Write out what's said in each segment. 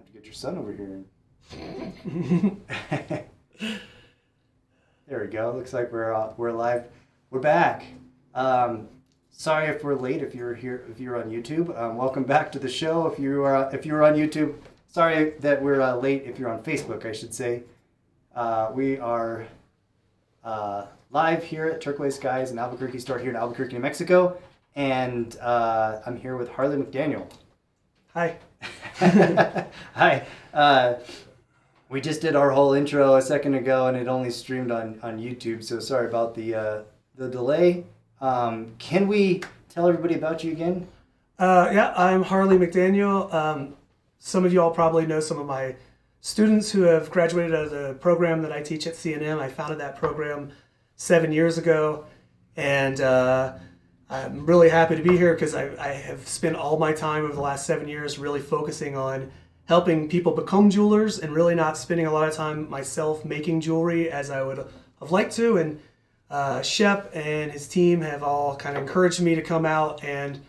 have to get your son over here. There we go. Looks like we're live. We're back. Sorry if we're late. If you're on YouTube, welcome back to the show. If you were on YouTube, sorry that we're late. If you're on Facebook, I should say. We are live here at Turquoise Skies, an Albuquerque store here in Albuquerque, New Mexico, and I'm here with Harlan McDaniel. Hi. Hi. We just did our whole intro a second ago, and it only streamed on YouTube, so sorry about the delay. Can we tell everybody about you again? Yeah, I'm Harley McDaniel. Some of you all probably know some of my students who have graduated out of the program that I teach at CNM. I founded that program 7 years ago, and I'm really happy to be here because I have spent all my time over the last 7 years really focusing on helping people become jewelers and really not spending a lot of time myself making jewelry as I would have liked to. And Shep and his team have all kind of encouraged me to come out, and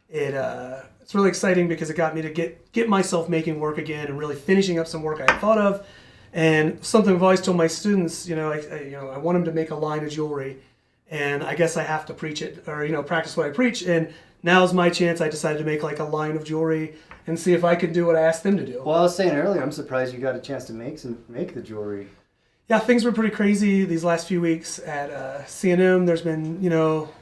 it's really exciting because it got me to get myself making work again and really finishing up some work I had thought of. And something I've always told my students, I want them to make a line of jewelry, and I guess I have to preach it or practice what I preach. And now's my chance. I decided to make like a line of jewelry and see if I could do what I asked them to do. Well, I was saying earlier, I'm surprised you got a chance to make the jewelry. Yeah, things were pretty crazy these last few weeks at CNM. There's been,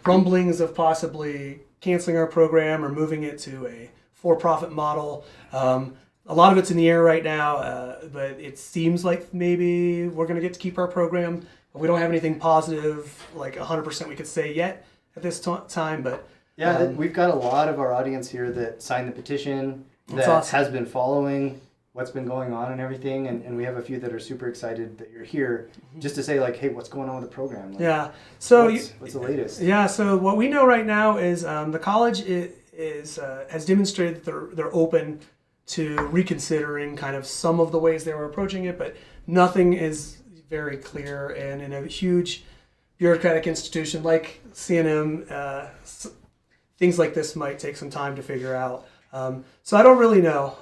rumblings of possibly canceling our program or moving it to a for-profit model. A lot of it's in the air right now, but it seems like maybe we're going to get to keep our program. But we don't have anything positive, like 100% we could say yet at this time. But yeah, we've got a lot of our audience here that signed the petition, that awesome. Has been following what's been going on and everything, and we have a few that are super excited that you're here, just to say like, hey, what's going on with the program? Like, yeah. So what's the latest? Yeah. So what we know right now is the college has demonstrated that they're open to reconsidering kind of some of the ways they were approaching it, but nothing is very clear. And in a huge bureaucratic institution like CNM, things like this might take some time to figure out. So I don't really know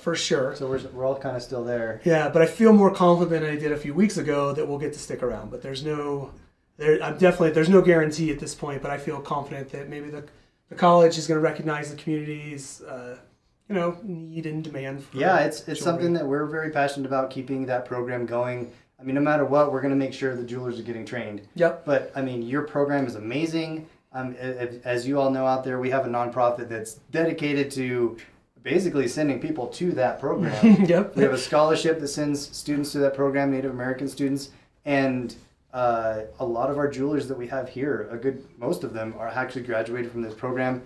for sure. So we're all kind of still there. Yeah, but I feel more confident than I did a few weeks ago that we'll get to stick around. But there's no guarantee at this point. But I feel confident that maybe the college is going to recognize the community's need and demand for it's jewelry. something that we're very passionate about, keeping that program going. I mean, no matter what, we're going to make sure the jewelers are getting trained. Yep. But I mean, your program is amazing. As you all know out there, we have a nonprofit that's dedicated to basically sending people to that program. Yep. We have a scholarship that sends students to that program, Native American students, and a lot of our jewelers that we have here, most of them are actually graduated from this program.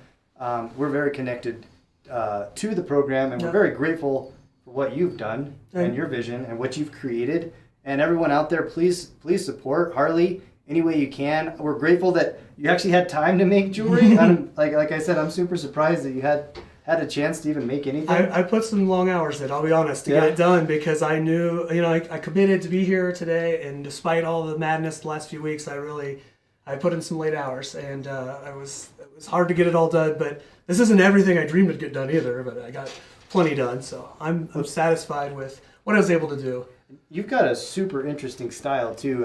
We're very connected to the program, and we're very grateful for what you've done and your vision and what you've created. And everyone out there, please support Harley any way you can. We're grateful that you actually had time to make jewelry. Like I said, I'm super surprised that you had a chance to even make anything. I put some long hours in, I'll be honest, to get it done, because I knew, I committed to be here today, and despite all the madness the last few weeks, I put in some late hours, and it was hard to get it all done, but this isn't everything I dreamed would get done either, but I got plenty done, so I'm satisfied with what I was able to do. You've got a super interesting style too.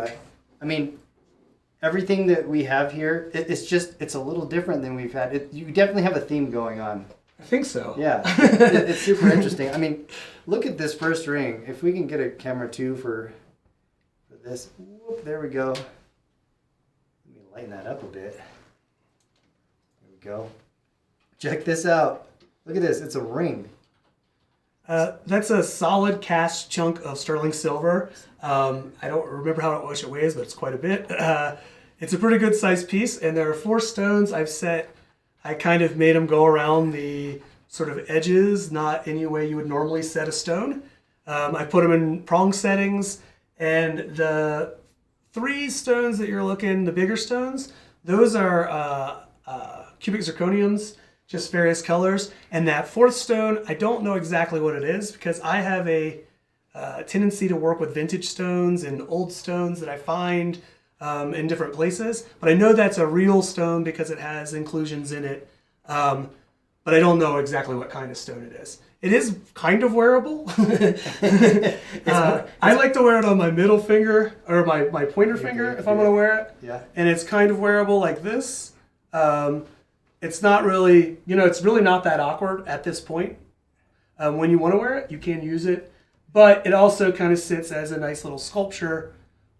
I mean, everything that we have here, it's a little different than we've had. You definitely have a theme going on. I think so. Yeah, it's super interesting. I mean, look at this first ring. If we can get a camera too for this. Whoop, there we go. Let me lighten that up a bit. There we go. Check this out. Look at this. It's a ring. That's a solid cast chunk of sterling silver. I don't remember how much it weighs, but it's quite a bit. It's a pretty good sized piece, and there are 4 stones I kind of made them go around the sort of edges, not any way you would normally set a stone. I put them in prong settings, and the 3 stones that you're looking, the bigger stones, those are cubic zirconiums, just various colors. And that 4th stone, I don't know exactly what it is, because I have a tendency to work with vintage stones and old stones that I find in different places. But I know that's a real stone because it has inclusions in it. But I don't know exactly what kind of stone it is. It is kind of wearable. I like to wear it on my middle finger or my pointer finger if I'm going to wear it. Yeah. And it's kind of wearable like this. It's not really, it's really not that awkward at this point. When you want to wear it, you can use it. But it also kind of sits as a nice little sculpture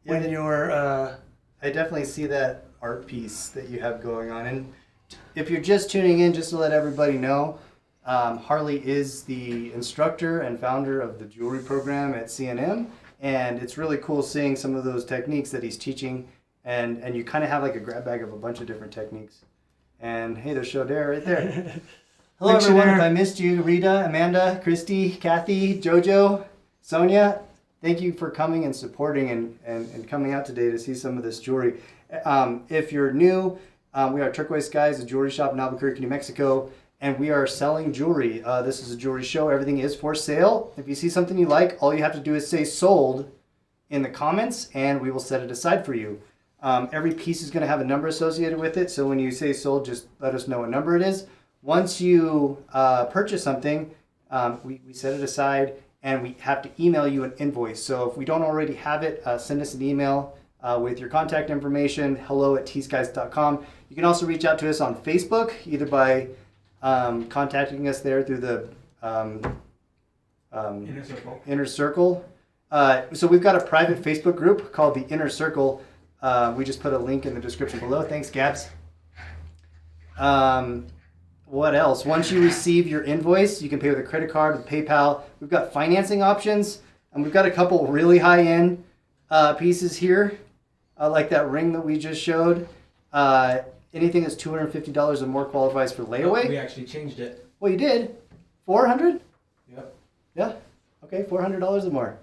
when you're... I definitely see that art piece that you have going on. And if you're just tuning in, just to let everybody know, Harley is the instructor and founder of the jewelry program at CNM, and it's really cool seeing some of those techniques that he's teaching, and you kind of have like a grab bag of a bunch of different techniques. And hey, there's Shodair right there. Hello Thanks, everyone, Shodair. if I missed you, Rita, Amanda, Christy, Kathy, Jojo, Sonia, thank you for coming and supporting and coming out today to see some of this jewelry. If you're new, we are Turquoise Skies, a jewelry shop in Albuquerque, New Mexico. And we are selling jewelry. This is a jewelry show. Everything is for sale. If you see something you like, all you have to do is say sold in the comments and we will set it aside for you. Every piece is going to have a number associated with it. So when you say sold, just let us know what number it is. Once you purchase something, we set it aside and we have to email you an invoice. So if we don't already have it, send us an email with your contact information, hello@tskies.com. You can also reach out to us on Facebook, either by contacting us there through the Inner Circle. So we've got a private Facebook group called the Inner Circle. We just put a link in the description below. Thanks, Gabs. What else? Once you receive your invoice, you can pay with a credit card, with PayPal. We've got financing options, and we've got a couple really high-end pieces here, like that ring that we just showed. Anything that's $250 or more qualifies for layaway. We actually changed it. Well, you did. 400? Yep. Yeah. Okay, $400 or more.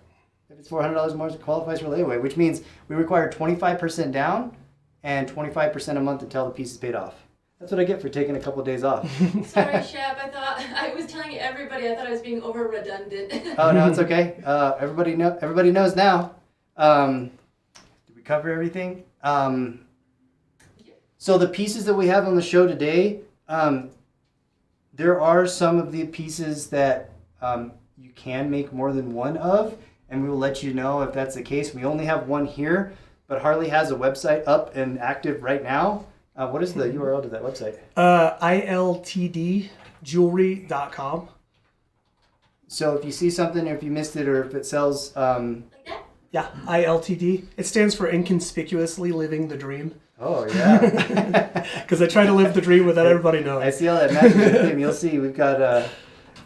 If it's $400 or more, it qualifies for layaway, which means we require 25% down and 25% a month until the piece is paid off. That's what I get for taking a couple of days off. Sorry, Shep. I was telling everybody. I thought I was being over redundant. Oh no, it's okay. Everybody knows now. Did we cover everything? So the pieces that we have on the show today, there are some of the pieces that you can make more than one of, and we will let you know if that's the case. We only have one here, but Harley has a website up and active right now. What is the URL to that website? iltdjewelry.com. So if you see something, or if you missed it, or if it sells... Like that? Yeah, ILTD. It stands for Inconspicuously Living the Dream. Oh, yeah. Because I try to live the dream without everybody knowing. I see all that matches with him. You'll see we've got...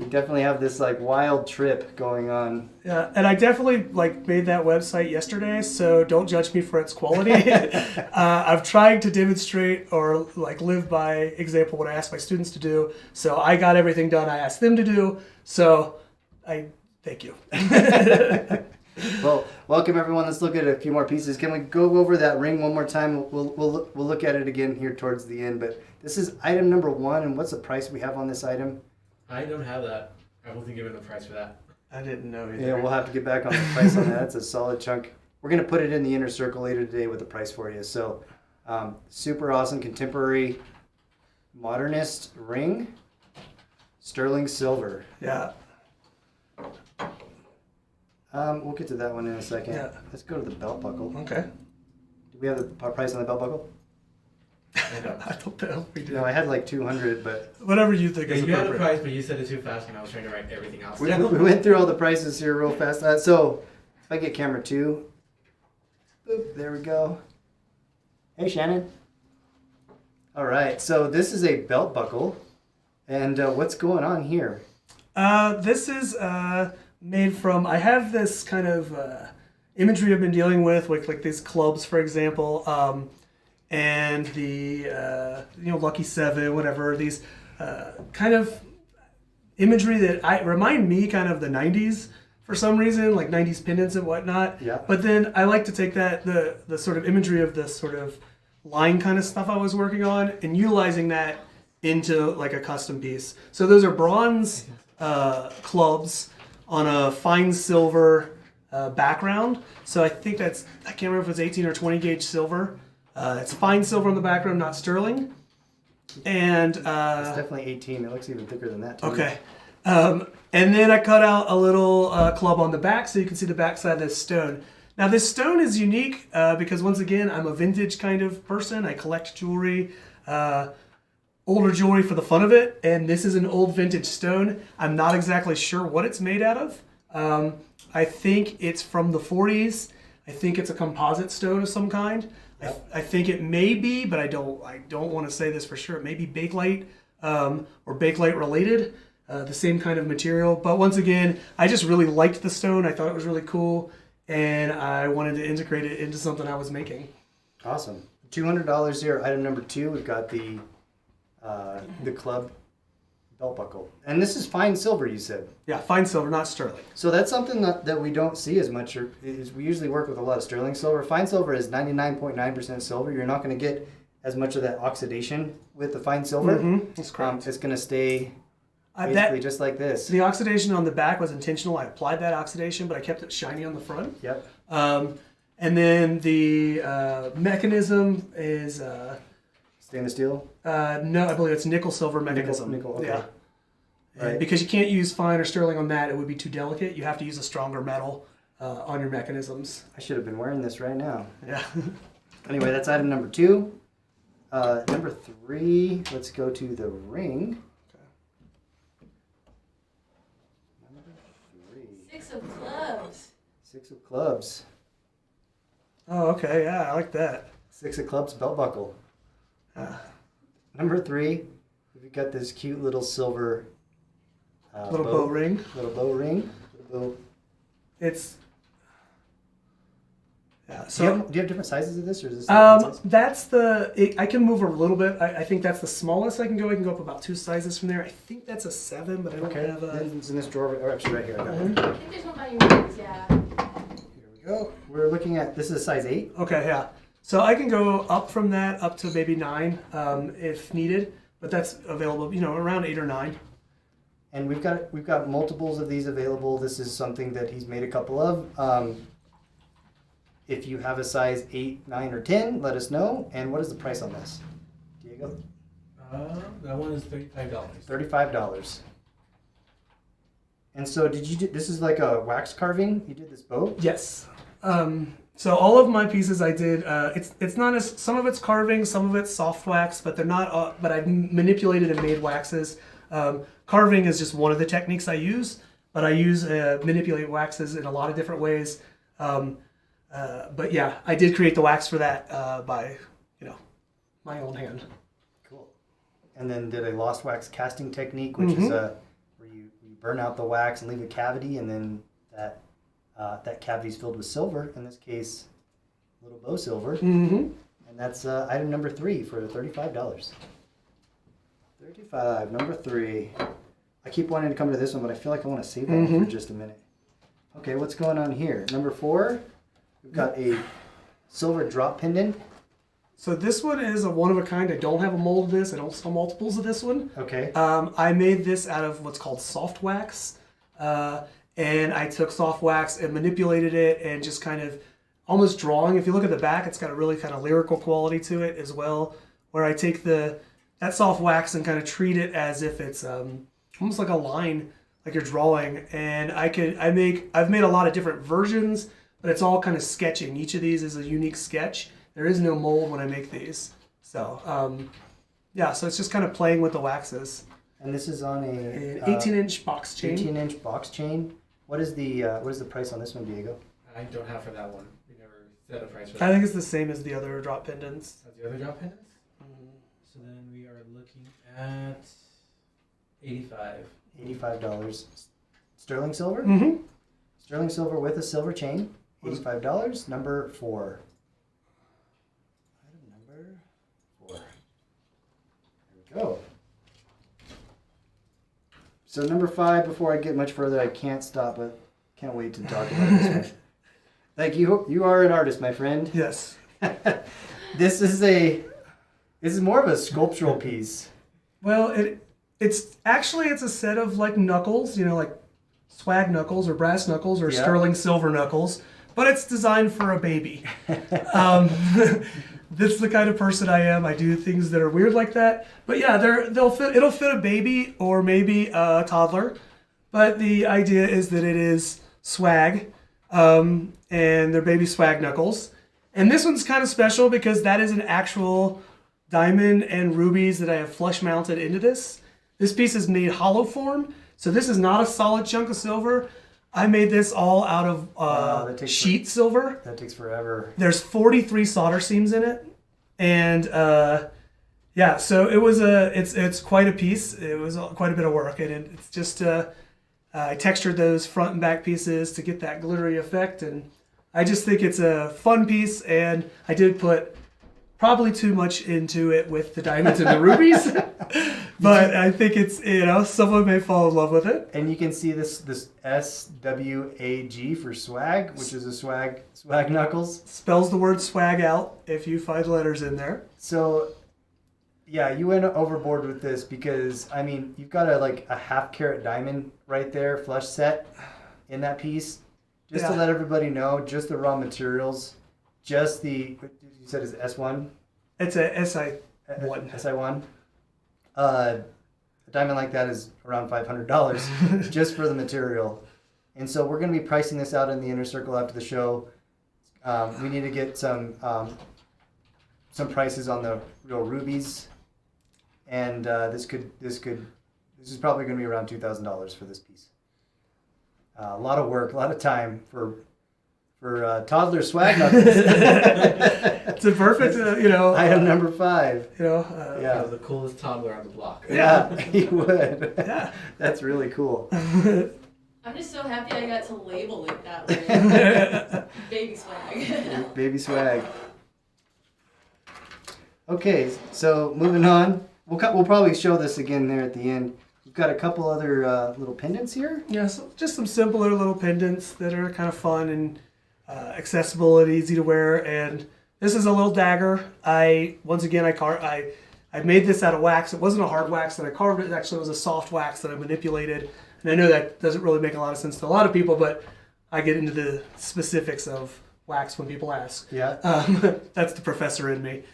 we definitely have this like wild trip going on. Yeah, and I definitely made that website yesterday, so don't judge me for its quality. I've tried to demonstrate or live by example what I ask my students to do. So I got everything done I asked them to do. So I thank you. Well, welcome everyone. Let's look at a few more pieces. Can we go over that ring one more time? We'll look at it again here towards the end. But this is item number 1, and what's the price we have on this item? I don't have that. I wasn't given the price for that. I didn't know either. Yeah, we'll have to get back on the price on that. That's a solid chunk. We're going to put it in the Inner Circle later today with the price for you. So, super awesome contemporary modernist ring, sterling silver. Yeah. We'll get to that one in a second. Yeah. Let's go to the belt buckle. Okay. Do we have the price on the belt buckle? I know. I don't know. We did. No, I had like 200, but Whatever you think is You had the appropriate. price, but you said it too fast, and I was trying to write everything else we down. went through all the prices here real fast. So if I get camera 2, boop, there we go. Hey, Shannon. All right, so this is a belt buckle, and what's going on here? This is made from. I have this kind of imagery I've been dealing with these clubs, for example, and the Lucky 7, whatever. These kind of imagery that remind me kind of the 90s for some reason, like 90s pendants and whatnot. Yeah. But then I like to take the sort of imagery of this sort of line kind of stuff I was working on and utilizing that into like a custom piece. So those are bronze clubs on a fine silver background. So I think I can't remember if it's 18 or 20 gauge silver. It's fine silver on the background, not sterling. And It's definitely 18. It looks even thicker than that, too. okay. And then I cut out a little club on the back so you can see the back side of this stone. Now this stone is unique because once again, I'm a vintage kind of person. I collect jewelry, older jewelry for the fun of it. And this is an old vintage stone. I'm not exactly sure what it's made out of. I think it's from the 40s. I think it's a composite stone of some kind. Yep. I think it may be, but I don't want to say this for sure. It may be bakelite or bakelite related. The same kind of material. But once again, I just really liked the stone. I thought it was really cool, and I wanted to integrate it into something I was making. Awesome. $200 here. Item number 2, we've got the club belt buckle. And this is fine silver, you said? Yeah, fine silver, not sterling. So that's something that we don't see as much. We usually work with a lot of sterling silver. Fine silver is 99.9% silver. You're not going to get as much of that oxidation with the fine silver. Mm-hmm. That's correct. It's going to stay... basically just like this. The oxidation on the back was intentional. I applied that oxidation, but I kept it shiny on the front. Yep. And then the mechanism is... stainless steel? No, I believe it's nickel silver mechanism. Nickel, okay. Yeah. Right. Because you can't use fine or sterling on that. It would be too delicate. You have to use a stronger metal on your mechanisms. I should have been wearing this right now. Yeah. Anyway, that's item number 2. Number 3, let's go to the ring. Six of clubs. 6 of clubs. Oh, okay. Yeah, I like that. 6 of clubs belt buckle. Number 3, we've got this cute little silver Little bow ring. Little bow ring. It's... Yeah. So do you have different sizes of this, or is this? That's the. I can move a little bit. I think that's the smallest I can go. I can go up about 2 sizes from there. I think that's a 7, but I don't have a. It's in this drawer. Oh, actually, right here. I got it. I think there's one by your knees, yeah. Here we go. We're looking at this is a size 8. Okay, yeah. So I can go up from that up to maybe 9 if needed, but that's available. Around 8 or 9. And we've got multiples of these available. This is something that he's made a couple of. If you have a size 8, 9, or 10, let us know. And what is the price on this, Diego? That one is $35. $35. And so this is like a wax carving? You did this bow? Yes. So all of my pieces I did, it's not as, some of it's carving, some of it's soft wax, but they're not, but I've manipulated and made waxes. Carving is just one of the techniques I use, but I use manipulate waxes in a lot of different ways. But yeah, I did create the wax for that by, my own hand. Cool. And then did a lost wax casting technique, which is where you burn out the wax and leave a cavity, and then that cavity is filled with silver. In this case, little bow silver. And that's item number 3 for $35. 35, number 3. I keep wanting to come to this one, but I feel like I want to save that one for just a minute. Okay, what's going on here? Number 4. We've got a silver drop pendant. So this one is a one of a kind. I don't have a mold of this. I don't sell multiples of this one. Okay. I made this out of what's called soft wax. And I took soft wax and manipulated it and just kind of almost drawing. If you look at the back, it's got a really kind of lyrical quality to it as well, where I take that soft wax and kind of treat it as if it's almost like a line, like you're drawing. And I've made a lot of different versions, but it's all kind of sketching. Each of these is a unique sketch. There is no mold when I make these. So, yeah, so it's just kind of playing with the waxes. And this is on an 18-inch box chain. 18-inch box chain. What is the price on this one, Diego? I don't have for that one. We never set a price for that. I think it's the same as the other drop pendants. As the other drop pendants? So then we are looking at $85. $85. Sterling silver? Mm-hmm. Sterling silver with a silver chain. $85. Number 4. Item number 4. There we go. So number 5, before I get much further, I can't stop it. Can't wait to talk about this one. Thank you. You are an artist, my friend. Yes. This is more of a sculptural piece. Well, it's a set of like knuckles, like swag knuckles or brass knuckles or sterling silver knuckles, but it's designed for a baby. That's the kind of person I am. I do things that are weird like that. But yeah, it'll fit a baby or maybe a toddler. but the idea is that it is swag, and they're baby swag knuckles. And this one's kind of special because that is an actual diamond and rubies that I have flush mounted into this. This piece is made hollow form, so this is not a solid chunk of silver. I made this all out of sheet silver. That takes forever. There's 43 solder seams in it, and yeah, so it's quite a piece. It was quite a bit of work, and it's just I textured those front and back pieces to get that glittery effect, and I just think it's a fun piece, and I did put probably too much into it with the diamonds and the rubies, but I think it's, someone may fall in love with it. And you can see this SWAG for swag, which is a swag knuckles. Spells the word swag out if you find letters in there. So, yeah, you went overboard with this because, I mean, you've got a half carat diamond right there, flush set in that piece. Just to let everybody know, just the raw materials, just you said is S1? It's a SI1. SI1. A diamond like that is around $500 just for the material. And so we're going to be pricing this out in the inner circle after the show. We need to get some prices on the real rubies. And this is probably going to be around $2,000 for this piece. A lot of work, a lot of time for toddler swag knuckles. It's a perfect, item number 5. Yeah, the coolest toddler on the block. Yeah, he would. Yeah, that's really cool. I'm just so happy I got to label it that way. Baby swag. Baby swag. Okay, so moving on. We'll probably show this again there at the end. We've got a couple other little pendants here. Yeah, so just some simpler little pendants that are kind of fun and accessible and easy to wear. And this is a little dagger. I made this out of wax. It wasn't a hard wax that I carved. It actually was a soft wax that I manipulated. And I know that doesn't really make a lot of sense to a lot of people, but I get into the specifics of wax when people ask. Yeah. That's the professor in me.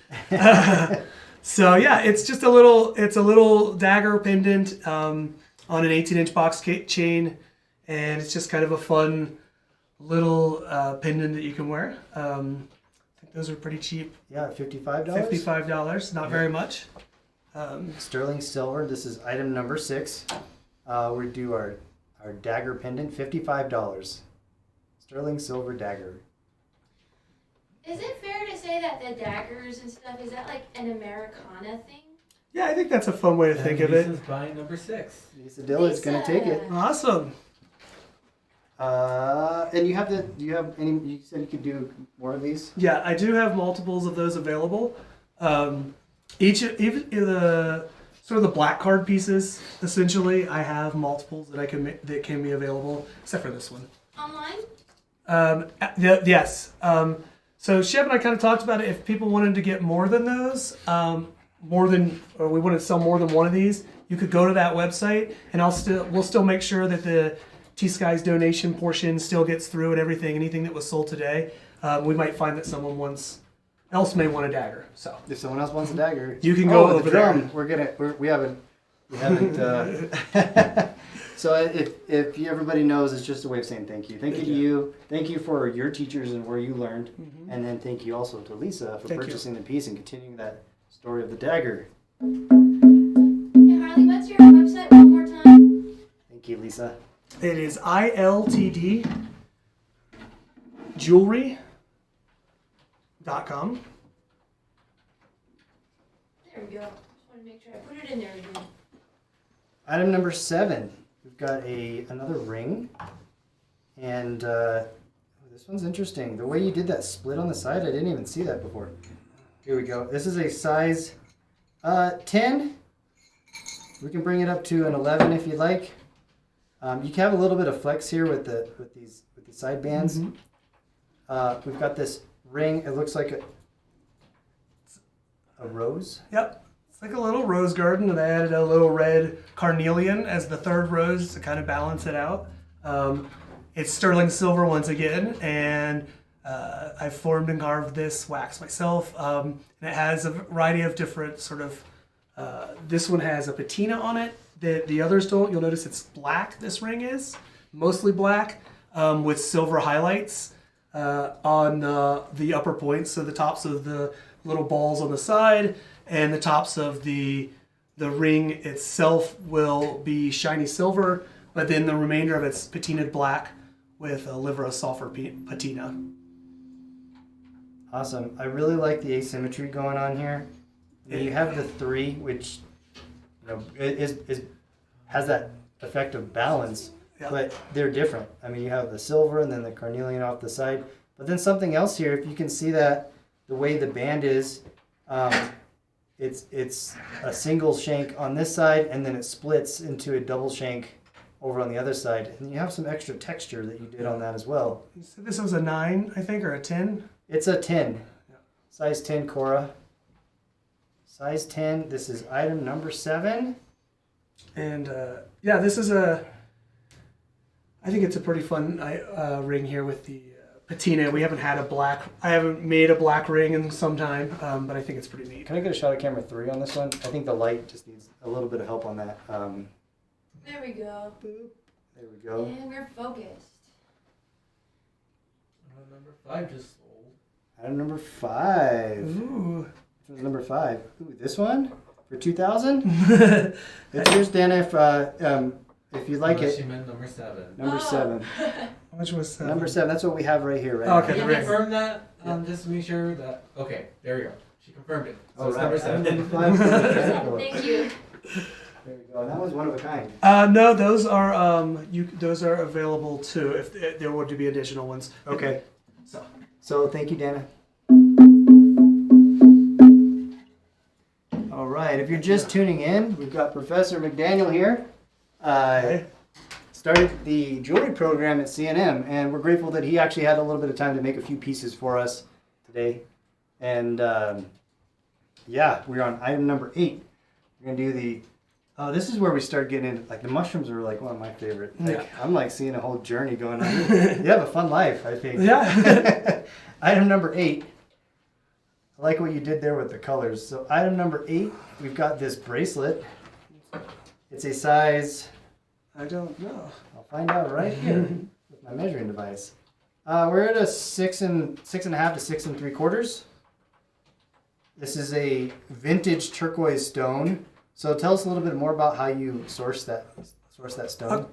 So yeah, it's just a little dagger pendant on an 18-inch box chain, and it's just kind of a fun little pendant that you can wear. I think those are pretty cheap. Yeah, $55. $55, not very much. Sterling silver. This is item number 6. We do our dagger pendant, $55. Sterling silver dagger. Is it fair to say that the daggers and stuff, is that like an Americana thing? Yeah, I think that's a fun way to think of it. Lisa's buying number 6. Lisa Dilla's going to take it. Awesome. And do you have any, you said you could do more of these? Yeah, I do have multiples of those available. Even the sort of the black card pieces, essentially, I have multiples that that can be available, except for this one. Online? Yes. So Shep and I kind of talked about it. If people wanted to get more than those, or we wanted to sell more than one of these, you could go to that website, and we'll still make sure that the T.Skies donation portion still gets through and everything. Anything that was sold today, we might find that someone else may want a dagger. So if someone else wants a dagger, you can go over the drum. There. We haven't. So if everybody knows, it's just a way of saying thank you. Thank you to you. Thank you for your teachers and where you learned. Mm-hmm. And then thank you also to Lisa for purchasing the piece and continuing that story of the dagger. Hey Harley, what's your website one more time? Thank you, Lisa. It is ILTD jewelry.com. There we go. Just want to make sure I put it in there again. Item number 7. We've got another ring, and this one's interesting. The way you did that split on the side, I didn't even see that before. Here we go. This is a size 10. We can bring it up to an 11 if you'd like. You can have a little bit of flex here with the side bands. Mm-hmm. We've got this ring. It looks like a rose. Yep. Like a little rose garden, and I added a little red carnelian as the third rose to kind of balance it out. It's sterling silver once again, and I formed and carved this wax myself. And it has a variety of different sort of, this one has a patina on it. the others don't. You'll notice it's black. This ring is mostly black with silver highlights on the upper points, so the tops of the little balls on the side and the tops of the ring itself will be shiny silver, but then the remainder of it's patinaed black with a liver of sulfur patina. Awesome. I really like the asymmetry going on here. You have the 3, which has that effect of balance, but they're different. I mean, you have the silver and then the carnelian off the side, but then something else here. If you can see that the way the band is, it's a single shank on this side, and then it splits into a double shank over on the other side, and you have some extra texture that you did on that as well. You said this was a 9, I think, or a 10. It's a 10, size 10 Cora. Size 10. This is item number 7. And this is I think it's a pretty fun ring here with the patina. I haven't made a black ring in some time, but I think it's pretty neat. Can I get a shot of camera 3 on this one? I think the light just needs a little bit of help on that. There we go. There we go. And we're focused. Number 5 just sold. Item number 5. Ooh. Which one's number 5? Ooh, this one for 2,000. It's yours, Dana. If you like Unless it. She meant number 7. Number 7. Which was 7? Number 7. That's what we have right here, right? Okay. Can you the ring. confirm that? Just to make sure that. Okay, there we go. She confirmed it. So it's right. number Item 7. number 5. Thank you. There we go. That was one of a kind. No, those are those are available too. If there were to be additional ones. Okay. So thank you, Dana. All right. If you're just tuning in, we've got Professor McDaniel here. Started the jewelry program at CNM, and we're grateful that he actually had a little bit of time to make a few pieces for us today. And we're on item number 8. We're gonna do the. This is where we start getting into, like, the mushrooms are like one of my favorite. Like, I'm like seeing a whole journey going on. You have a fun life, I think. Yeah. Item number 8. I like what you did there with the colors. So item number 8, we've got this bracelet. It's a size. I don't know. I'll find out right here with my measuring device. We're at a 6.5 to 6 3/4. This is a vintage turquoise stone. So tell us a little bit more about how you source that stone.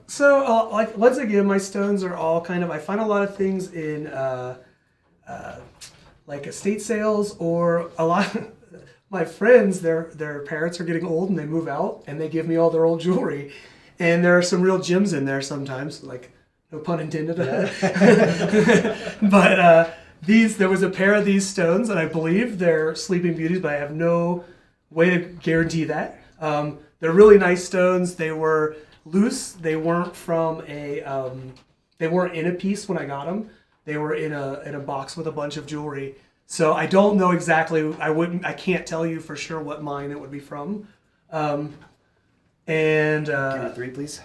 Like once again, my stones are all kind of. I find a lot of things in like estate sales, or a lot. My friends, their parents are getting old and they move out, and they give me all their old jewelry, and there are some real gems in there sometimes. Like, no pun intended. Yeah. But there was a pair of these stones, and I believe they're Sleeping Beauties, but I have no way to guarantee that. They're really nice stones. They were loose. They weren't from they weren't in a piece when I got them. They were in a box with a bunch of jewelry. So I don't know exactly. I can't tell you for sure what mine it would be from. Give me 3, please.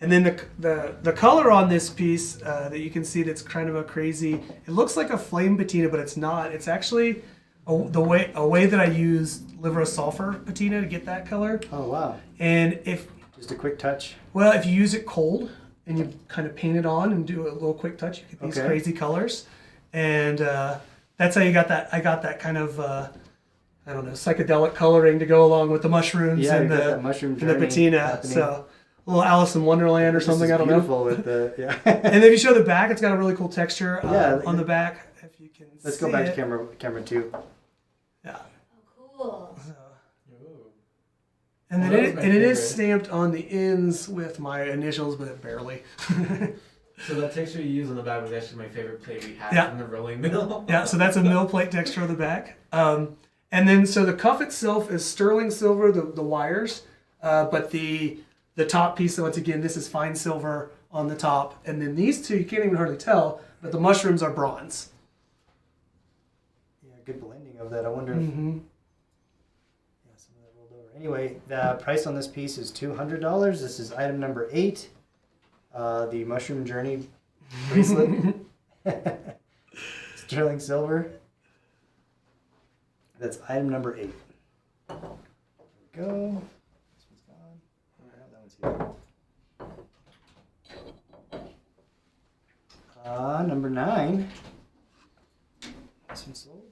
And then the color on this piece that you can see, that's kind of a crazy. It looks like a flame patina, but it's not. It's actually a way that I use liver of sulfur patina to get that color. Oh, wow. And if a quick touch. Well, if you use it cold and you kind of paint it on and do a little quick touch, you get these crazy colors. And that's how you got that. I got that kind of I don't know, psychedelic coloring to go along with the mushrooms and that mushroom the patina. happening. So a little Alice in Wonderland or something. I don't know. With the, And if you show the back, it's got a really cool texture on the back. If you can. Let's go back to camera 2. Yeah. Oh, cool. And then it is stamped on the ends with my initials, but barely. So that texture you use on the back was actually my favorite plate we had from the rolling mill. Yeah, so that's a mill plate texture on the back. And then so the cuff itself is sterling silver, the wires, but the top piece, once again, this is fine silver on the top. And then these two, you can't even hardly tell, but the mushrooms are bronze. Yeah, good blending of that. I wonder if... some of that rolled over. Anyway, the price on this piece is $200. This is item number 8. The Mushroom Journey bracelet. Sterling silver. That's item number 8. There we go. This one's gone. Number 9. This one sold.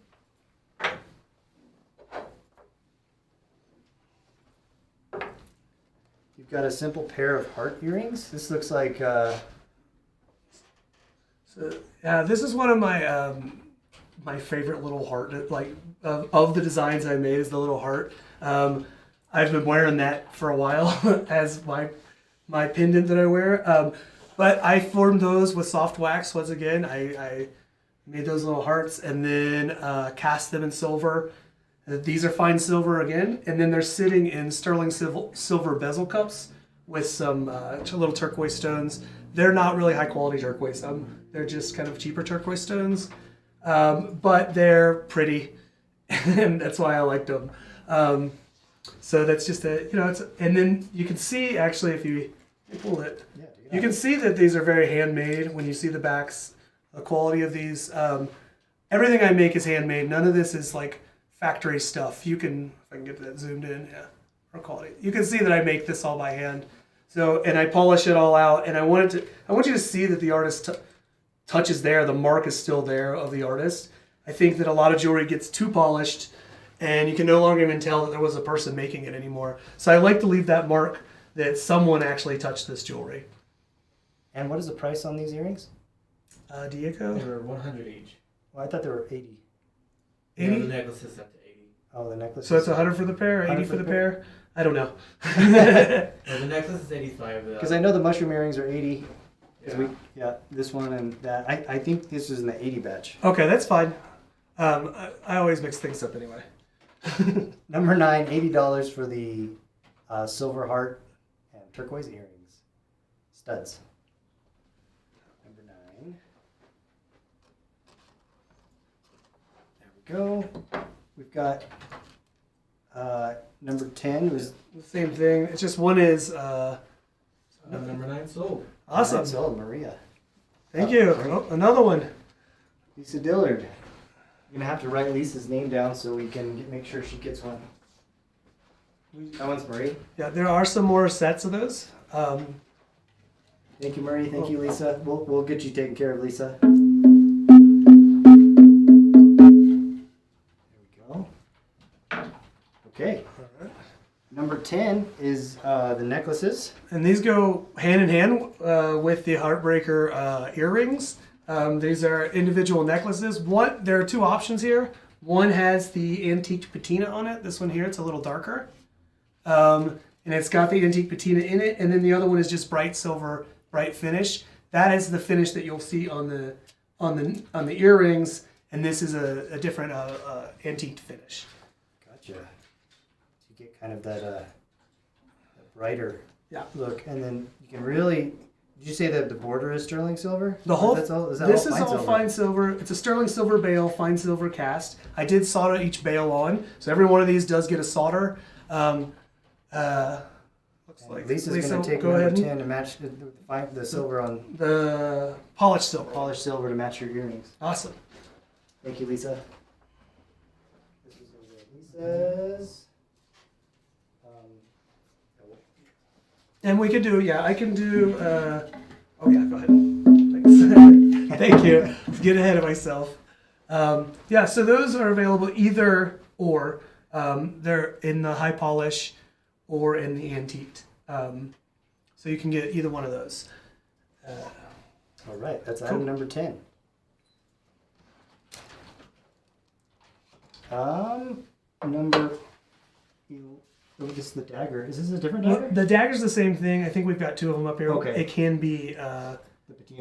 You've got a simple pair of heart earrings. This looks like So yeah, this is one of my my favorite little heart, like of the designs I made is the little heart. I've been wearing that for a while as my pendant that I wear. But I formed those with soft wax once again. I made those little hearts and then cast them in silver. These are fine silver again, and then they're sitting in sterling silver bezel cups with some little turquoise stones. They're not really high quality turquoise. They're just kind of cheaper turquoise stones, but they're pretty, and that's why I liked them. So that's just and then you can see actually if you pull it, you can see that these are very handmade when you see the backs, the quality of these. Everything I make is handmade. None of this is like factory stuff. You can, if I can get that zoomed in, or quality. You can see that I make this all by hand. So, and I polish it all out, and I want you to see that the artist touch is there. The mark is still there of the artist. I think that a lot of jewelry gets too polished, and you can no longer even tell that there was a person making it anymore. So I like to leave that mark that someone actually touched this jewelry. And what is the price on these earrings? Diego? They were 100 each. Well, I thought they were 80. 80? Yeah, the necklace is up to 80. Oh, the necklace. So it's 100 for the pair, 80 for the pair? I don't know. Well, the necklace is 85. Because I know the mushroom earrings are 80. Yeah. This one and that. I think this is in the 80 batch. Okay, that's fine. I always mix things up anyway. Number 9, $80 for the silver heart and turquoise earrings. Studs. Number 9. There we go. We've got number 10 was The same thing. It's just one is number 9 sold. awesome. Sold, Maria. Thank you. Great. Oh, another one. Lisa Dillard. You're gonna have to write Lisa's name down so we can make sure she gets one. That one's Marie. Yeah, there are some more sets of those. Thank you, Marie. Thank you, Lisa. We'll get you taken care of, Lisa. There we go. Okay. Number 10 is the necklaces. And these go hand in hand with the Heartbreaker earrings. These are individual necklaces. There are two options here. One has the antique patina on it. This one here, it's a little darker. And it's got the antique patina in it. And then the other one is just bright silver, bright finish. That is the finish that you'll see on the earrings. And this is a different antique finish. Gotcha. You get kind of that brighter look, and then you can really. Did you say that the border is sterling silver? The whole This is all fine silver. It's a sterling silver bale, fine silver cast. I did solder each bale on, so every one of these does get a solder. Looks like Lisa's going to take go number ahead. 10 to match the silver on The polished silver. polished silver to match your earrings. Awesome. Thank you, Lisa. This is Lisa's. And we could do, I can do, go ahead. Thanks. Thank you. Get ahead of myself. So those are available either or. They're in the high polish or in the antiqued. So you can get either one of those. All right, that's item number 10. Number. This is the dagger. Is this a different dagger? The dagger's the same thing. I think we've got two of them up here. Okay. It can be The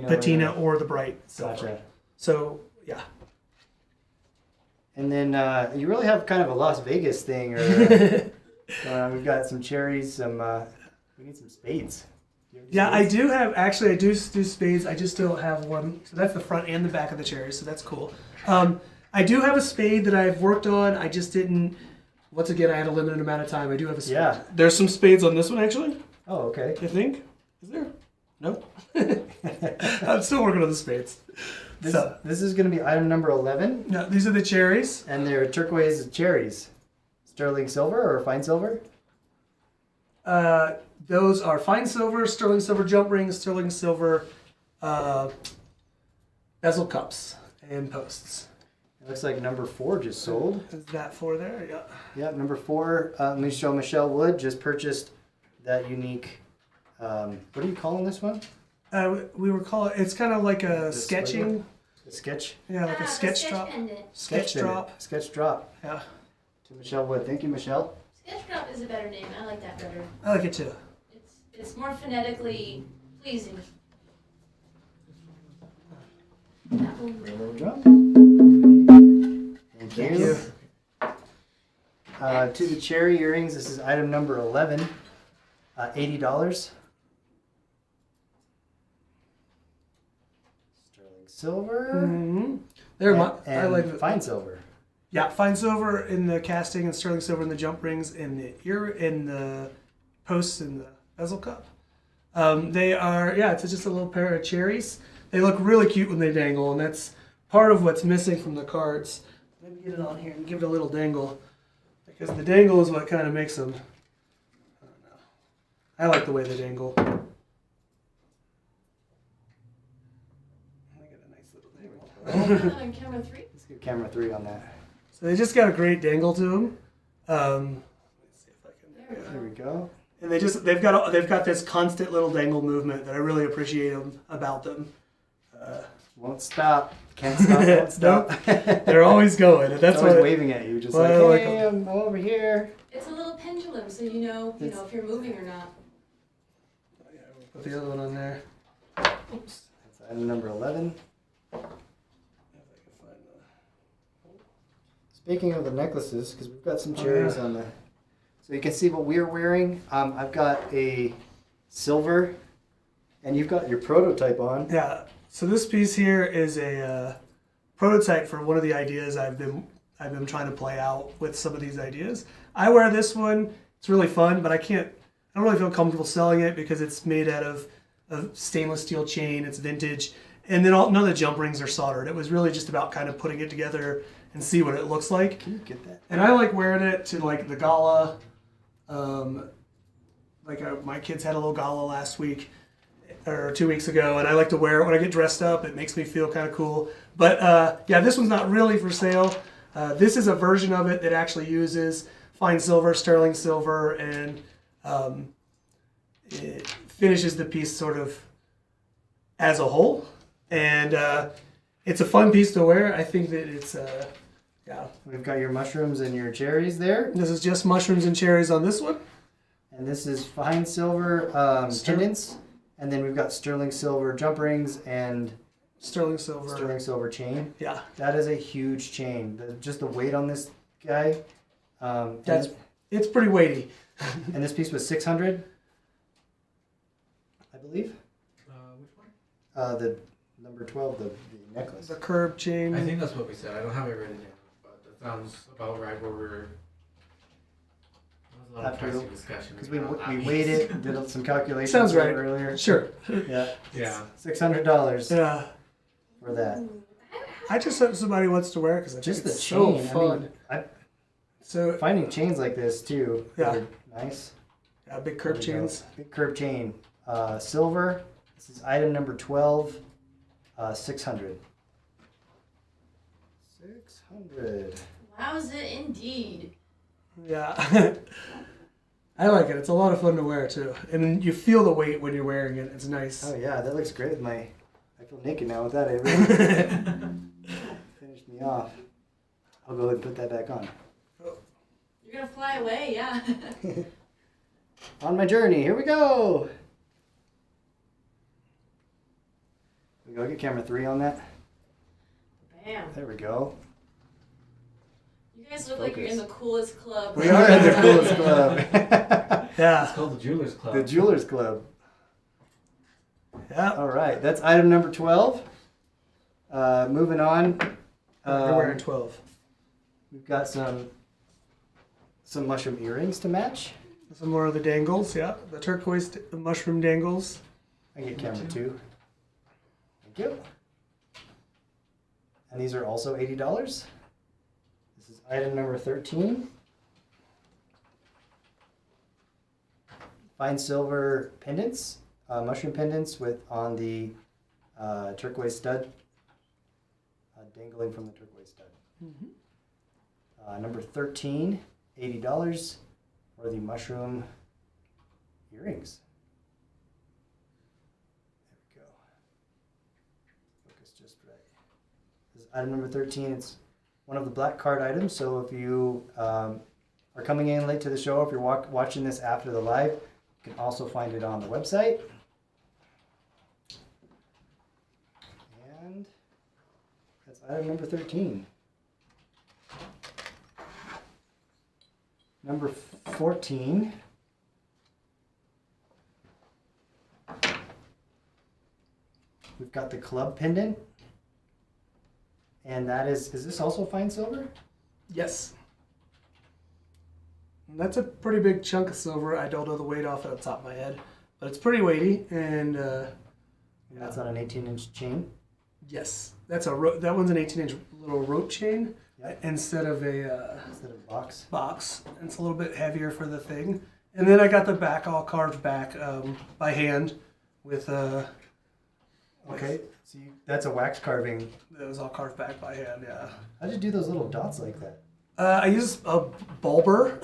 patina or the bright silver. Gotcha. So, yeah. And then you really have kind of a Las Vegas thing. Or we've got some cherries. We need some spades. Yeah, I do have, actually, I do spades. I just don't have one. So that's the front and the back of the cherries, so that's cool. I do have a spade that I've worked on. I just didn't, once again, I had a limited amount of time. I do have a spade. Yeah. There's some spades on this one, actually, Oh, okay. I think. Is there? No? I'm still working on the spades. This is going to be item number 11. No, these are the cherries. And they're turquoise cherries. Sterling silver or fine silver? those are fine silver, sterling silver jump rings, sterling silver bezel cups and posts. It looks like number 4 just sold. Is that 4 there? Yeah. Yep, number 4. Let me show Michelle Wood just purchased that unique. What are you calling this one? We were calling it's kind of like a sketching. A sketch. Yeah, like a sketch drop. Pendant. Sketch drop. Sketch drop. Yeah. To Michelle Wood. Thank you, Michelle. Sketch drop is a better name. I like that better. I like it too. It's more phonetically pleasing. Railroad drum. Thank Thank you. you. To the cherry earrings, this is item number 11. $80. Sterling silver. Mm-hmm. They're I and like fine silver. Yeah, fine silver in the casting and sterling silver in the jump rings in the posts and the bezel cup. They are it's just a little pair of cherries. They look really cute when they dangle, and that's part of what's missing from the cards. Let me get it on here and give it a little dangle, because the dangle is what kind of makes them. I don't know. I like the way they dangle. I get a nice little dangle. On camera 3. Let's get camera 3 on that. So they just got a great dangle to them. Let's see if I can. There we go. And they've got this constant little dangle movement that I really appreciate about them. Won't stop. Can't stop. Won't stop. They're always going, and that's always what waving at you, just well, like, I hey, I'm over here. It's a little pendulum, so you know if you're moving or not. Put the other one on there. Oops. That's item number 11. Speaking of the necklaces, because we've got some cherries on the, so you can see what we're wearing. I've got a silver, and you've got your prototype on. Yeah. So this piece here is a prototype for one of the ideas I've been trying to play out with some of these ideas. I wear this one. It's really fun, but I don't really feel comfortable selling it because it's made out of stainless steel chain. It's vintage, and then none of the jump rings are soldered. It was really just about kind of putting it together and see what it looks like. Can you get that? And I like wearing it to like the gala. My kids had a little gala last week or 2 weeks ago, and I like to wear it when I get dressed up. It makes me feel kind of cool. But this one's not really for sale. This is a version of it that actually uses fine silver, sterling silver, and it finishes the piece sort of as a whole. And it's a fun piece to wear. I think that it's We've got your mushrooms and your cherries there. This is just mushrooms and cherries on this one. And this is fine silver pendants. And then we've got sterling silver jump rings and sterling silver chain. Yeah. That is a huge chain. Just the weight on this guy. It's pretty weighty. And this piece was $600, I believe. Which one? The number 12, the necklace. The curb chain. I think that's what we said. I don't have it written down, but that sounds about right where we're. That was a lot of pricing discussion. Because we weighed it, did some calculations Sounds right. earlier. Sure. Yeah. Yeah. $600 Yeah. for that. I just hope somebody wants to wear it because Just the it's chain. so fun. So Finding chains like this too. Yeah. Are nice. big curb There we go. chains. Big curb chain. Silver. This is item number 12. 600. 600. Wowza indeed. Yeah. I like it. It's a lot of fun to wear too, and you feel the weight when you're wearing it. It's nice. Oh yeah, that looks great with I feel naked now with that. It really finished me off. I'll go ahead and put that back on. You're gonna fly away, yeah. On my journey, here we go. We go get camera 3 on that. Bam. There we go. You guys look like you're in the coolest club. We are in the coolest club. Yeah. It's called the Jewelers Club. The Jewelers Club. Yeah. All right, that's item number 12. Moving on. You're wearing 12. We've got some mushroom earrings to match. Some more of the dangles. Yeah. The turquoise mushroom dangles. I get camera 2. Thank you. And these are also $80. This is item number 13. fine silver pendants, mushroom pendants on the turquoise stud, dangling from the turquoise stud. Number 13, $80 for the mushroom earrings. There we go. Focus just right. This is item number 13. It's one of the black card items, so if you are coming in late to the show, if you're watching this after the live, you can also find it on the website. And that's item number 13. Number 14. We've got the Club Pendant. And that is this also fine silver? Yes. That's a pretty big chunk of silver. I don't know the weight off the top of my head, but it's pretty weighty. And that's on an 18-inch chain. Yes, that's that one's an 18-inch little rope chain. Yep. Instead of box. And it's a little bit heavier for the thing. And then I got the back all carved back by hand with Okay, so that's a wax carving. That was all carved back by hand. Yeah. How'd you do those little dots like that? I use a ball burr.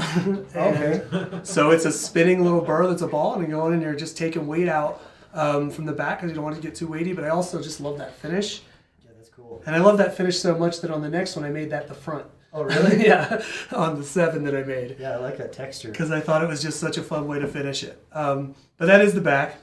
Okay. So it's a spinning little burr that's a ball, and you go in and you're just taking weight out from the back because you don't want it to get too weighty. But I also just love that finish. Yeah, that's cool. And I love that finish so much that on the next one I made that the front. Oh, really? Yeah, on the 7 that I made. Yeah, I like that texture. Because I thought it was just such a fun way to finish it. But that is the back.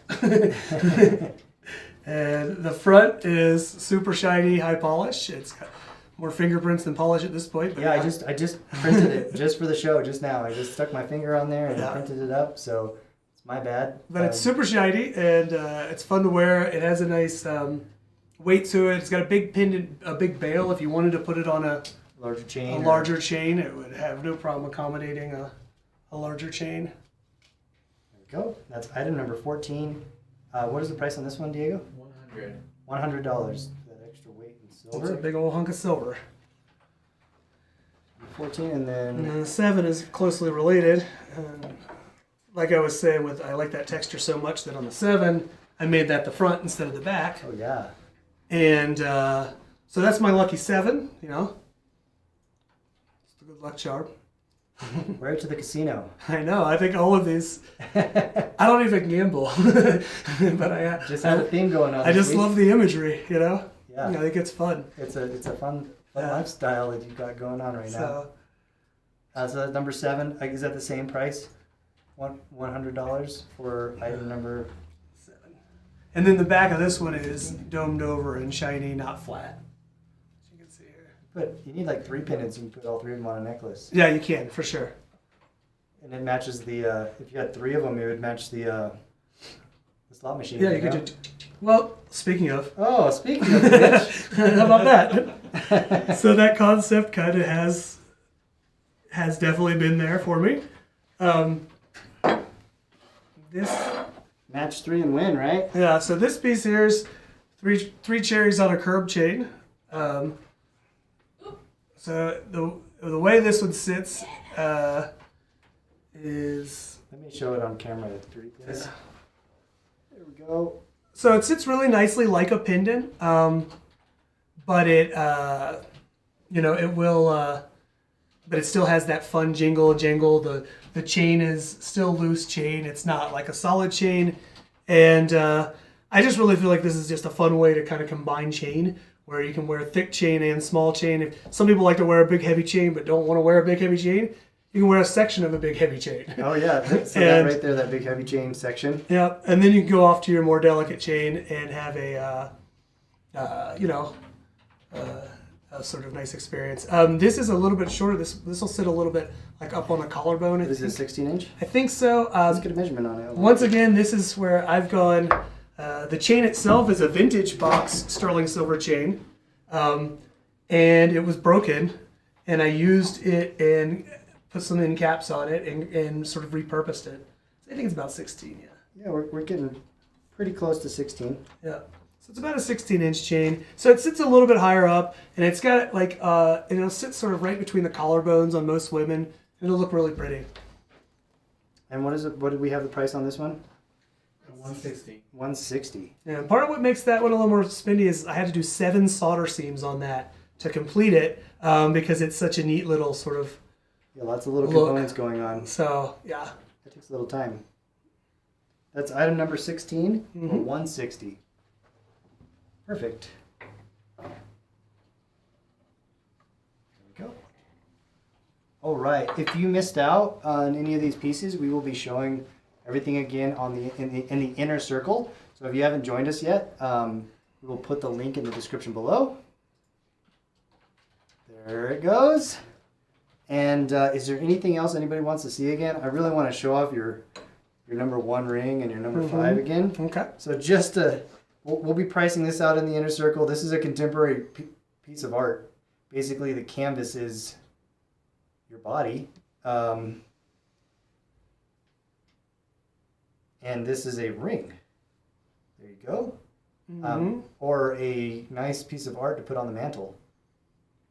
And the front is super shiny, high polish. It's got more fingerprints than polish at this point. But Yeah, I just printed it just for the show just now. I just stuck my finger on there and Yeah. printed it up, so it's my bad. But it's super shiny and it's fun to wear. It has a nice weight to it. It's got a big pendant, a big bail. If you wanted to put it on a larger chain. larger chain, it would have no problem accommodating a larger chain. There we go. That's item number 14. What is the price on this one, Diego? $100 for that extra weight in It's silver. a big old hunk of silver. 14, and then And then the 7 is closely related. Like I was saying, I like that texture so much that on the 7, I made that the front instead of the back. oh yeah, And so that's my lucky 7, you know. It's a good luck charm. right to the casino. I know. I think all of these. I don't even gamble, but I Just have a theme going on. I this just week. love the imagery, you know. Yeah. I think it's fun. It's a fun Yeah. lifestyle that you've got going on right now. So that's number 7. Is that the same price? $100 for item number 7. And then the back of this one is domed over and shiny, not flat. As you can see here. But you need like 3 pendants. You can put all 3 of them on a necklace, Yeah, you can for sure. and it matches the. If you had 3 of them, it would match the slot machine. Yeah, you could just. Well, speaking of, Oh, speaking of which, how about that? So that concept kind of has definitely been there for me. This. match 3 and win, right? Yeah, so this piece here is three cherries on a curb chain. So the way this one sits is... Let me show it on camera. 3 please. There we go. So it sits really nicely like a pendant, but it, it will... but it still has that fun jingle. The chain is still loose chain. It's not like a solid chain. And I just really feel like this is just a fun way to kind of combine chain, where you can wear a thick chain and small chain. If some people like to wear a big heavy chain but don't want to wear a big heavy chain, you can wear a section of a big heavy chain. Oh yeah, so that right there, that big heavy chain section. Yeah, and then you can go off to your more delicate chain and have a sort of nice experience. This is a little bit shorter. This will sit a little bit like up on the collarbone. Is it 16 inch? I think so. Let's get a measurement on it. Once again, this is where I've gone. The chain itself is a vintage box sterling silver chain, and it was broken, and I used it and put some end caps on it and sort of repurposed it. I think it's about 16. Yeah, we're getting pretty close to 16. Yeah. So it's about a 16-inch chain. So it sits a little bit higher up, and it's got like it'll sit sort of right between the collarbones on most women, and it'll look really pretty. And what is it? What did we have the price on this one? 160. 160. Yeah, part of what makes that one a little more spendy is I had to do 7 solder seams on that to complete it because it's such a neat little sort of. Yeah, lots of little Look. components going on. So yeah. That takes a little time. That's item number 16 for 160. Perfect. There we go. All right. If you missed out on any of these pieces, we will be showing everything again on in the inner circle. So if you haven't joined us yet, we will put the link in the description below. There it goes. And is there anything else anybody wants to see again? I really want to show off your number 1 ring and your number 5 again. Okay. So just we'll be pricing this out in the inner circle. This is a contemporary piece of art. Basically, the canvas is your body. And this is a ring. There you go. Or a nice piece of art to put on the mantle.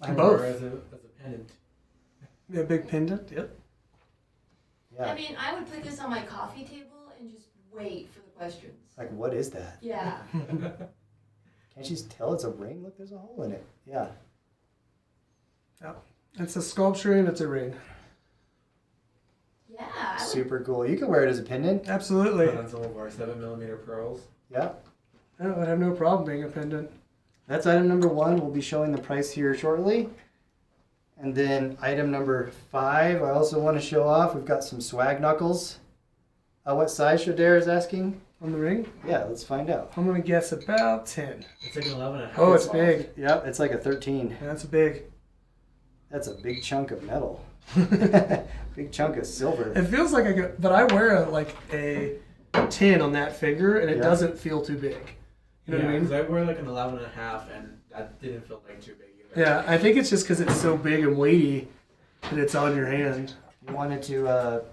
Both. Or as a pendant. A big pendant. Yep. Yeah. I mean, I would put this on my coffee table and just wait for the questions. Like, what is that? Yeah. Can't you tell it's a ring? Look, there's a hole in it. Yeah. Yep. It's a sculpture and it's a ring. Yeah. I would, Super cool. You can wear it as a pendant. Absolutely. Put on some of our 7mm pearls. Yeah. I would have no problem being a pendant. That's item number 1. We'll be showing the price here shortly. And then item number 5, I also want to show off. We've got some swag knuckles. What size Shadair is asking? On the ring? Yeah, let's find out. I'm going to guess about 10. It's like an 11.5. Oh, it's big. Yep, it's like a 13. Yeah, that's big. That's a big chunk of metal. Big chunk of silver. It feels like but I wear like a 10 on that finger and it doesn't feel too big. You know what I mean? Because I wear like an 11.5 and that didn't feel like too big either. Yeah, I think it's just because it's so big and weighty that it's on your hand. You wanted to, if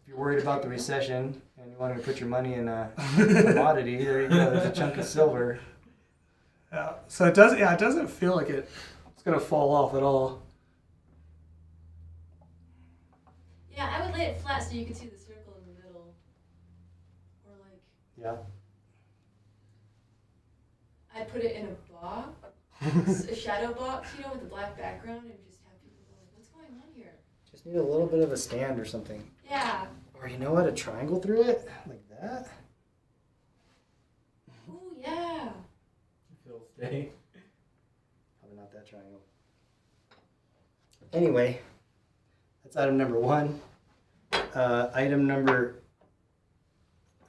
you're worried about the recession and you wanted to put your money in a commodity, there you go. There's a chunk of silver. Yeah. So it doesn't. Yeah, it doesn't feel like it's gonna fall off at all. yeah, I would lay it flat so you could see the circle in the middle. Or like, Yeah. I'd put it in a box, a shadow box, you know, with a black background, and just have people go like, what's going on here? Just need a little bit of a stand or something. Yeah. Or you know what? A triangle through it? Like that? Ooh, yeah. It'll stay. Probably not that triangle. Anyway, that's item number 1. Item number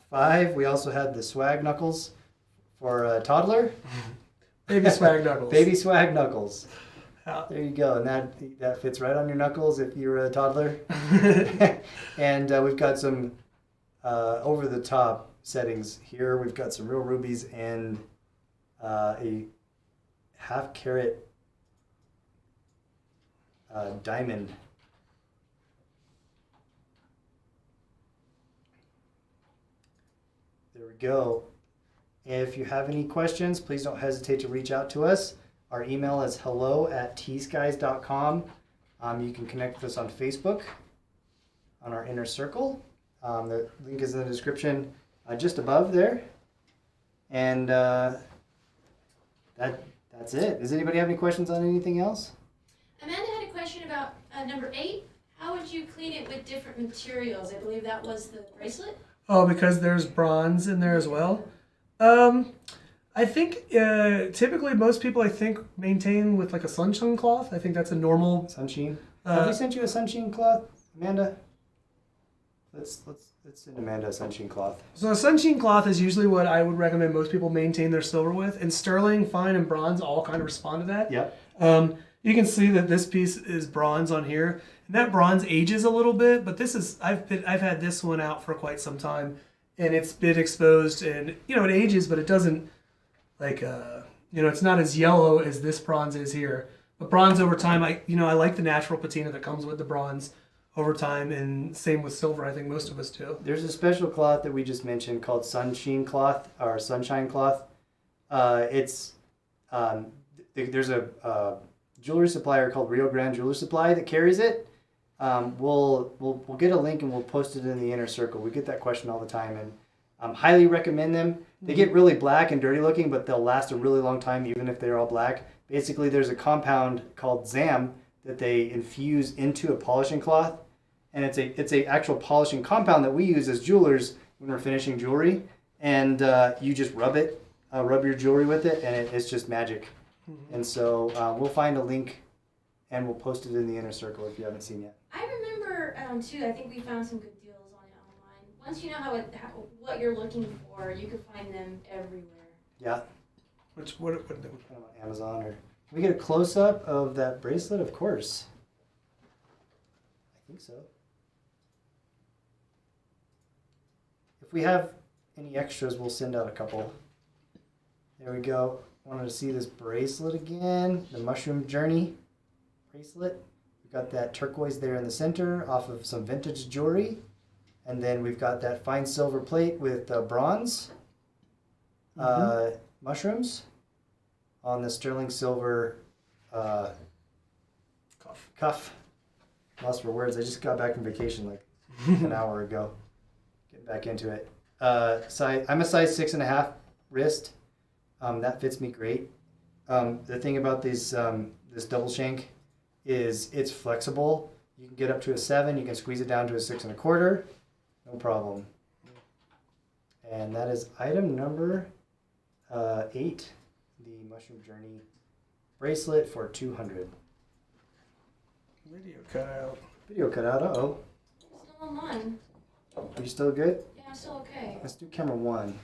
5, we also had the swag knuckles for a toddler. Baby swag knuckles. Baby swag knuckles. Yeah. There you go. And that fits right on your knuckles if you're a toddler. And we've got some over-the-top settings here. We've got some real rubies and a half-carat diamond. There we go. If you have any questions, please don't hesitate to reach out to us. Our email is hello@tskies.com. You can connect with us on Facebook, on our inner circle. The link is in the description just above there. And that's it. Does anybody have any questions on anything else? Amanda had a question about number 8. How would you clean it with different materials? I believe that was the bracelet. Oh, because there's bronze in there as well. I think typically most people maintain with like a sunshine cloth. I think that's a normal. Sunshine. Have we sent you a sunshine cloth, Amanda? Let's send Amanda a sunshine cloth. So a sunshine cloth is usually what I would recommend most people maintain their silver with, and sterling, fine, and bronze all kind of respond to that. Yep. You can see that this piece is bronze on here, and that bronze ages a little bit. But this is I've had this one out for quite some time, and it's been exposed, and it ages, but it doesn't it's not as yellow as this bronze is here. But bronze over time, I like the natural patina that comes with the bronze over time, and same with silver. I think most of us do. There's a special cloth that we just mentioned called sunshine cloth or sunshine cloth. There's a jewelry supplier called Rio Grande Jewelry Supply that carries it, we'll get a link and we'll post it in the inner circle. We get that question all the time, and highly recommend them. They get really black and dirty looking, but they'll last a really long time even if they're all black. Basically, there's a compound called ZAM that they infuse into a polishing cloth, and it's a actual polishing compound that we use as jewelers when we're finishing jewelry, and you just rub your jewelry with it, and it's just magic. And so we'll find a link and we'll post it in the inner circle if you haven't seen yet. I remember too. I think we found some good deals on it online. Once you know what you're looking for, you can find them everywhere. Yeah. What On Amazon, or can we get a close up of that bracelet? Of course. I think so. If we have any extras, we'll send out a couple. There we go. Wanted to see this bracelet again, the Mushroom Journey bracelet. We've got that turquoise there in the center off of some vintage jewelry. And then we've got that fine silver plate with bronze mushrooms on the sterling silver cuff. Lost for words. I just got back from vacation like an hour ago. Getting back into it. I'm a size 6.5 wrist. That fits me great. The thing about these this double shank is it's flexible. You can get up to a 7. You can squeeze it down to a 6.25. No problem. And that is item number 8, the Mushroom Journey bracelet for $200. Video cut out. Video cut out. Uh-oh. Still online. Are you still good? Yeah, I'm still okay. Let's do camera 1.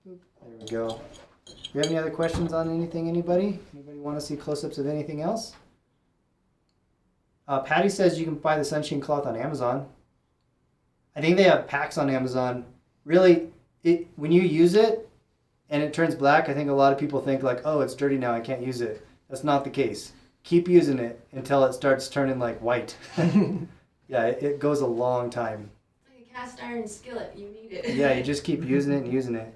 There we go. Do you have any other questions on anything, anybody? Anybody want to see close-ups of anything else? Patty says you can buy the sunshine cloth on Amazon. I think they have packs on Amazon. Really, when you use it and it turns black, I think a lot of people think like, oh, it's dirty now, I can't use it. That's not the case. Keep using it until it starts turning like white. Yeah, it goes a long time. It's like a cast iron skillet. You need it. Yeah, you just keep using it and using it.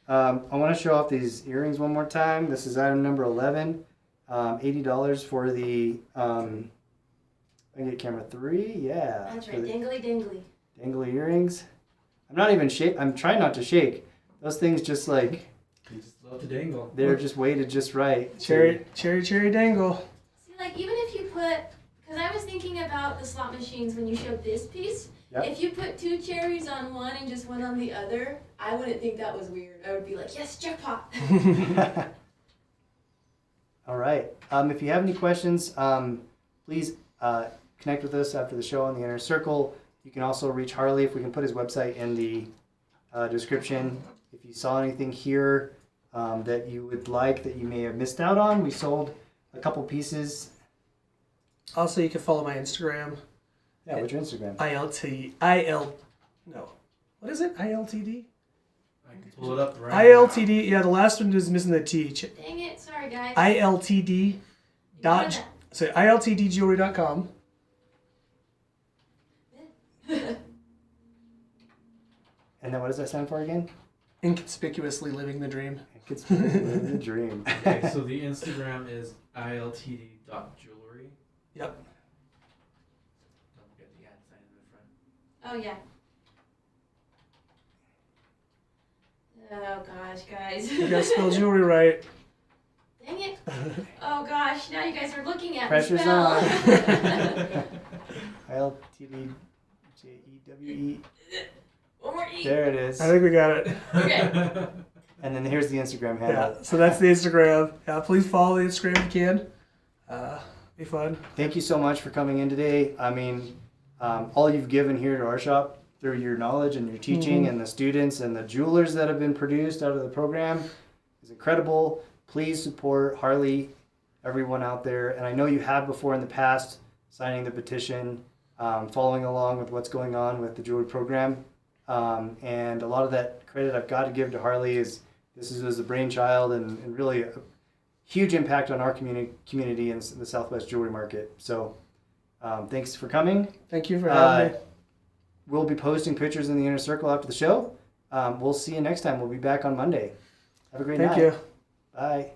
I want to show off these earrings one more time. This is item number 11. $80 for the, I can get camera 3. Yeah. That's right. Dingly dingly. Dangly earrings. I'm not even I'm trying not to shake. Those things just like, You just love to dangle. they're just weighted just right. Cherry dangle. See, like even if you put, because I was thinking about the slot machines when you showed this piece. Yep. If you put 2 cherries on one and just one on the other, I wouldn't think that was weird. I would be like, yes, jackpot. All right. If you have any questions, please connect with us after the show on the Inner Circle. You can also reach Harley if we can put his website in the description. If you saw anything here that you would like that you may have missed out on, we sold a couple pieces. Also, you can follow my Instagram. Yeah, what's your Instagram? What is it? ILTD? I can pull it up right now. ILTD. Yeah, the last one is missing the T. Dang it. Sorry, guys. ILTD. So ILTDjewelry.com. And then what does that stand for again? Inconspicuously living the dream. It's the dream. Okay, so the Instagram is iltd.jewelry. Yep. Don't forget the @ sign in the front. Oh, yeah. Oh, gosh, guys. You gotta spell jewelry right. Dang it. Oh, gosh. Now you guys are looking at Pressure's me spell. on. ILTDJEWE. One more E. There it is. I think we got it. Okay. And then here's the Instagram handle. Yeah, so that's the Instagram. Yeah, please follow the Instagram if you can. Be fun. Thank you so much for coming in today. I mean, all you've given here to our shop through your knowledge and your teaching and the students and the jewelers that have been produced out of the program is incredible. Please support Harley, everyone out there. And I know you have before in the past, signing the petition, following along with what's going on with the jewelry program. And a lot of that credit I've got to give to Harley is this is the brainchild and really a huge impact on our community in the Southwest jewelry market. So thanks for coming. Thank you for having me. We'll be posting pictures in the Inner Circle after the show. We'll see you next time. We'll be back on Monday. Have a great night. Thank you. Bye.